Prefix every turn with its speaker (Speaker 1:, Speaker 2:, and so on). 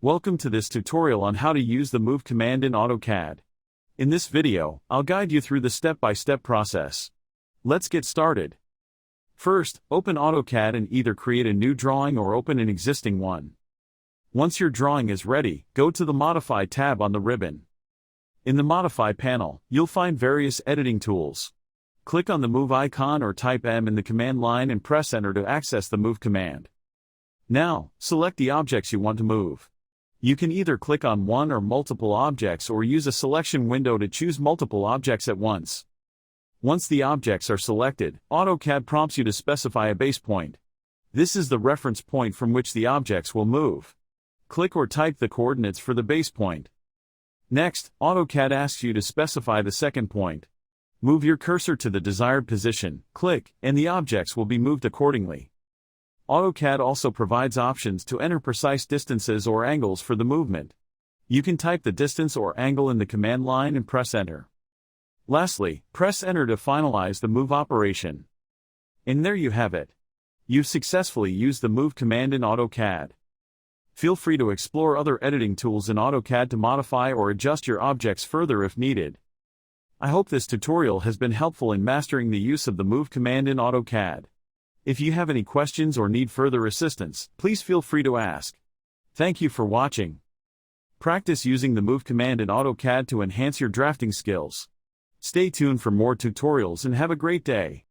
Speaker 1: Welcome to this tutorial on how to use the Move command in AutoCAD. In this video, I'll guide you through the step-by-step process. Let's get started. First, open AutoCAD and either create a new drawing or open an existing one. Once your drawing is ready, go to the Modify tab on the ribbon. In the Modify panel, you'll find various editing tools. Click on the Move icon or type M in the command line and press Enter to access the Move command. Now, select the objects you want to move. You can either click on one or multiple objects or use a selection window to choose multiple objects at once. Once the objects are selected, AutoCAD prompts you to specify a base point. This is the reference point from which the objects will move. Click or type the coordinates for the base point. Next, AutoCAD asks you to specify the second point. Move your cursor to the desired position, click, and the objects will be moved accordingly. AutoCAD also provides options to enter precise distances or angles for the movement. You can type the distance or angle in the command line and press Enter. Lastly, press Enter to finalize the move operation. And there you have it. You've successfully used the Move command in AutoCAD. Feel free to explore other editing tools in AutoCAD to modify or adjust your objects further if needed. I hope this tutorial has been helpful in mastering the use of the Move command in AutoCAD. If you have any questions or need further assistance, please feel free to ask. Thank you for watching. Practice using the Move command in AutoCAD to enhance your drafting skills. Stay tuned for more tutorials and have a great day.